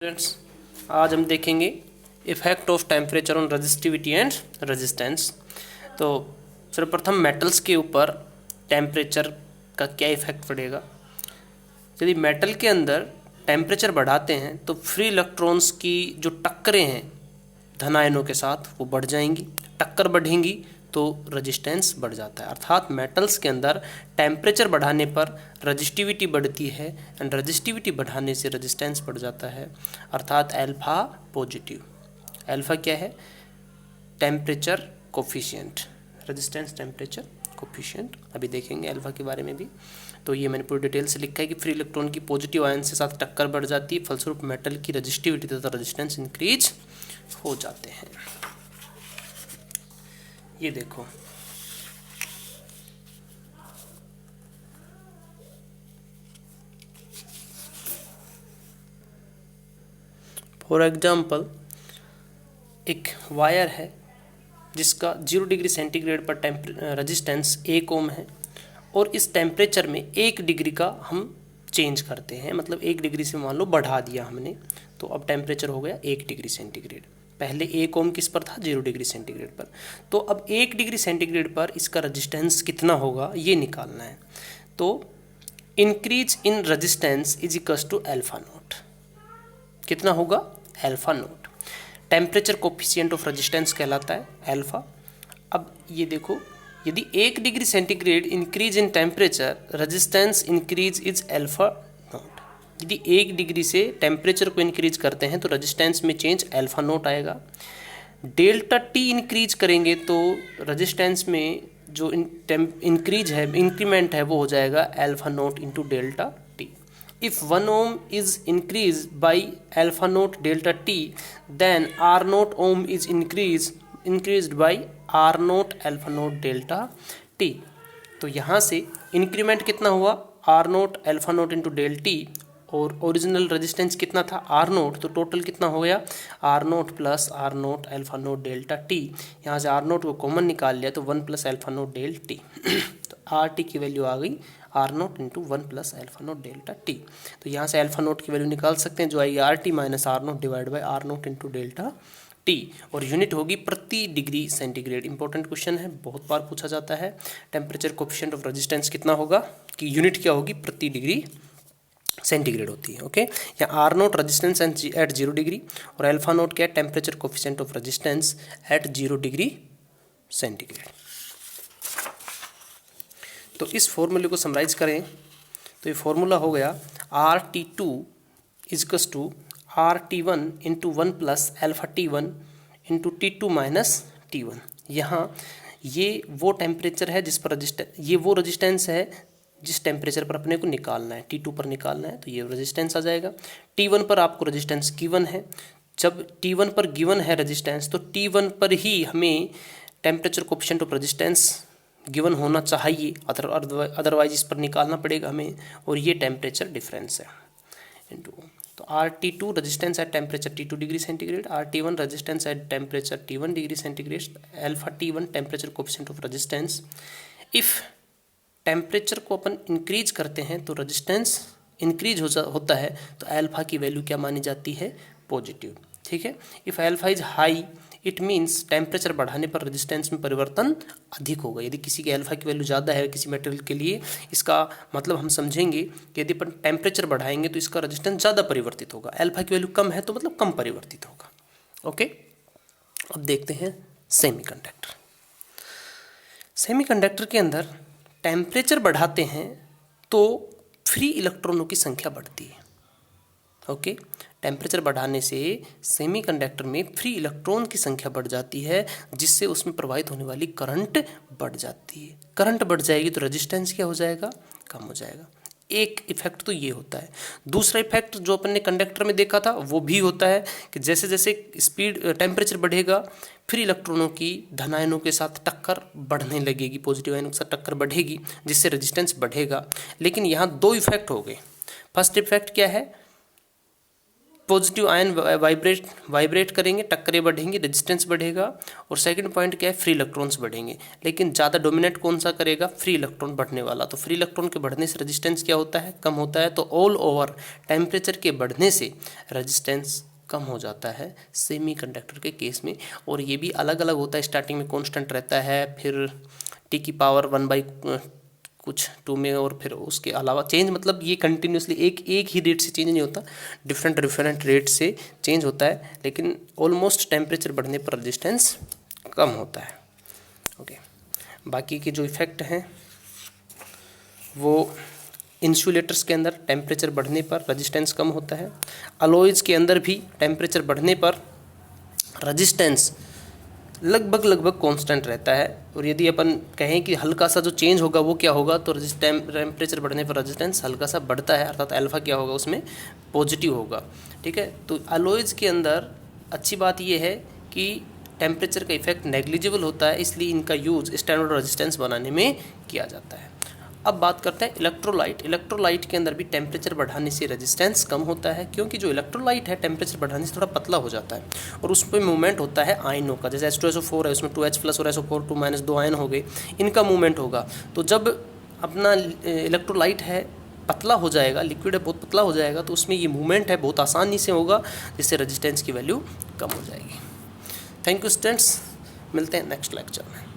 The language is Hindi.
स्टूडेंट्स, आज हम देखेंगे effect of temperature on resistivity and resistance. तो सर्वप्रथम मेटल्स के ऊपर टेम्परेचर का क्या इफेक्ट पड़ेगा। यदि मेटल के अंदर टेम्परेचर बढ़ाते हैं तो फ्री इलेक्ट्रॉन्स की जो टक्करें हैं धन आयनों के साथ वो बढ़ जाएंगी। टक्कर बढ़ेंगी तो रेजिस्टेंस बढ़ जाता है। अर्थात मेटल्स के अंदर टेम्परेचर बढ़ाने पर रजिस्टिविटी बढ़ती है एंड रजिस्टिविटी बढ़ाने से रेजिस्टेंस बढ़ जाता है। अर्थात अल्फा पॉजिटिव। अल्फा क्या है? Temperature coefficient, resistance temperature coefficient. अभी देखेंगे अल्फा के बारे में भी। तो ये मैंने पूरी डिटेल से लिखा है कि फ्री इलेक्ट्रॉन की पॉजिटिव आयन से साथ टक्कर बढ़ जाती है, फलस्वरूप मेटल की रजिस्टिविटी तथा रेजिस्टेंस इंक्रीज हो जाते हैं। ये देखो, फॉर एग्जाम्पल एक वायर है जिसका 0 डिग्री सेंटीग्रेड पर रेजिस्टेंस 1 ओम है और इस टेम्परेचर में 1 डिग्री का हम चेंज करते हैं, मतलब 1 डिग्री से मान लो बढ़ा दिया हमने, तो अब टेम्परेचर हो गया 1 डिग्री सेंटीग्रेड। पहले 1 ओम किस पर था? 0 डिग्री सेंटीग्रेड पर। तो अब 1 डिग्री सेंटीग्रेड पर इसका रेजिस्टेंस कितना होगा ये निकालना है। तो increase in resistance is equals to alpha naught. कितना होगा? Alpha naught. Temperature coefficient of resistance कहलाता है अल्फा। अब ये देखो, यदि 1 degree centigrade increase in temperature, resistance increase is alpha naught. यदि 1 डिग्री से टेम्परेचर को इंक्रीज करते हैं तो रेजिस्टेंस में चेंज अल्फा नोट आएगा। डेल्टा टी इंक्रीज करेंगे तो रेजिस्टेंस में जो इंक्रीज है, इंक्रीमेंट है, वो हो जाएगा alpha note into delta T. If 1 ohm is increased by alpha naught delta t, then R naught ohm is increased by R naught alpha naught delta t। तो यहाँ से इंक्रीमेंट कितना हुआ? R naught alpha naught into del T, और ओरिजिनल रेजिस्टेंस कितना था? R naught। तो टोटल कितना हो गया? R naught plus R naught alpha naught delta T. यहाँ से R naught को कॉमन निकाल लिया तो 1 plus alpha naught del T. तो आर टी की वैल्यू आ गई R naught into 1 plus alpha naught delta T. तो यहाँ से अल्फा नोट की वैल्यू निकाल सकते हैं जो आएगी R T minus R naught divide by R naught into delta T, और यूनिट होगी प्रति डिग्री सेंटीग्रेड। इंपॉर्टेंट क्वेश्चन है, बहुत बार पूछा जाता है। टेम्परेचर कोफिशिएंट ऑफ रेजिस्टेंस कितना होगा कि यूनिट क्या होगी? प्रति डिग्री सेंटीग्रेड होती है। ओके, यहाँ R naught resistance at 0 degree और अल्फा नोट क्या है? Temperature coefficient of resistance at 0 degree centigrade. तो इस फॉर्मूले को समराइज करें तो ये फॉर्मूला हो गया आर टी टू इजकस to R T one into 1 plus alpha T one into T two minus T one. यहाँ ये वो टेम्परेचर है जिस पर ये वो रेजिस्टेंस है जिस टेम्परेचर पर अपने को निकालना है, T2 पर निकालना है, तो ये रेजिस्टेंस आ जाएगा। T1 पर आपको रेजिस्टेंस गिवन है। जब T1 पर गिवन है रेजिस्टेंस तो T1 पर ही हमें temperature coefficient of resistance given होना चाहिए, अदरवाइज इस पर निकालना पड़ेगा हमें, और ये टेम्परेचर डिफरेंस है इनटू। तो R T two resistance at temperature T2 degree centigrade, R T one resistance at temperature T1 degree centigrade, alpha T1 temperature coefficient of resistance. If temperature को अपन इंक्रीज करते हैं तो रेजिस्टेंस इंक्रीज होता है, तो अल्फा की वैल्यू क्या मानी जाती है? पॉजिटिव। ठीक है, if alpha is high it means temperature बढ़ाने पर रेजिस्टेंस में परिवर्तन अधिक होगा। यदि किसी के अल्फा की वैल्यू ज़्यादा है किसी मेटेरियल के लिए, इसका मतलब हम समझेंगे कि यदि अपन टेम्परेचर बढ़ाएंगे तो इसका रेजिस्टेंस ज़्यादा परिवर्तित होगा। अल्फा की वैल्यू कम है तो मतलब कम परिवर्तित होगा। ओके, अब देखते हैं सेमीकंडक्टर। सेमीकंडक्टर के अंदर टेम्परेचर बढ़ाते हैं तो फ्री इलेक्ट्रॉनों की संख्या बढ़ती है। ओके, टेम्परेचर बढ़ाने से सेमीकंडक्टर में फ्री इलेक्ट्रॉन की संख्या बढ़ जाती है, जिससे उसमें प्रवाहित होने वाली करंट बढ़ जाती है। करंट बढ़ जाएगी तो रेजिस्टेंस क्या हो जाएगा? कम हो जाएगा। एक इफेक्ट तो ये होता है। दूसरा इफेक्ट जो अपन ने कंडक्टर में देखा था वो भी होता है कि जैसे जैसे स्पीड टेम्परेचर बढ़ेगा फ्री इलेक्ट्रॉनों की धन आयनों के साथ टक्कर बढ़ने लगेगी, पॉजिटिव आयनों के साथ टक्कर बढ़ेगी, जिससे रेजिस्टेंस बढ़ेगा। लेकिन यहाँ 2 इफेक्ट हो गए। फर्स्ट इफेक्ट क्या है? पॉजिटिव आयन वाइब्रेट करेंगे, टक्करें बढ़ेंगी, रेजिस्टेंस बढ़ेगा। और सेकंड पॉइंट क्या है, फ्री इलेक्ट्रॉन्स बढ़ेंगे। लेकिन ज़्यादा डोमिनेट कौन सा करेगा, फ्री इलेक्ट्रॉन बढ़ने वाला। तो फ्री इलेक्ट्रॉन के बढ़ने से रेजिस्टेंस क्या होता है, कम होता है। तो ऑल ओवर टेम्परेचर के बढ़ने से रेजिस्टेंस कम हो जाता है सेमीकंडक्टर के केस में। और ये भी अलग अलग होता है, स्टार्टिंग में कांस्टेंट रहता है, फिर टी की पावर 1/2 में, और फिर उसके अलावा चेंज, मतलब ये कंटिन्यूसली एक ही रेट से चेंज नहीं होता, डिफरेंट रेट से चेंज होता है। लेकिन ऑलमोस्ट टेम्परेचर बढ़ने पर रेजिस्टेंस कम होता है। ओके, बाकी के जो इफ़ेक्ट हैं वो इंसुलेटर्स के अंदर टेम्परेचर बढ़ने पर रेजिस्टेंस कम होता है। अलॉयज़ के अंदर भी टेम्परेचर बढ़ने पर रेजिस्टेंस लगभग कांस्टेंट रहता है। और यदि अपन कहें कि हल्का सा जो चेंज होगा वो क्या होगा, तो टेम्परेचर बढ़ने पर रेजिस्टेंस हल्का सा बढ़ता है, अर्थात अल्फा क्या होगा उसमें, पॉजिटिव होगा। ठीक है, तो अलॉयज़ के अंदर अच्छी बात ये है कि टेम्परेचर का इफेक्ट नेग्लिजिबल होता है, इसलिए इनका यूज़ स्टैंडर्ड रेजिस्टेंस बनाने में किया जाता है। अब बात करते हैं इलेक्ट्रोलाइट। इलेक्ट्रोलाइट के अंदर भी टेम्परेचर बढ़ाने से रेजिस्टेंस कम होता है, क्योंकि जो इलेक्ट्रोलाइट है टेम्परेचर बढ़ाने से थोड़ा पतला हो जाता है और उस पर मूवमेंट होता है आयनों का। जैसे H2SO4 है, उसमें 2H+ और SO4 2- 2 आयन हो गए, इनका मूवमेंट होगा। तो जब अपना इलेक्ट्रोलाइट है पतला हो जाएगा, लिक्विड है बहुत पतला हो जाएगा, तो उसमें ये मूवमेंट है बहुत आसानी से होगा, जिससे रेजिस्टेंस की वैल्यू कम हो जाएगी। थैंक यू स्टूडेंट्स, मिलते हैं नेक्स्ट लेक्चर में।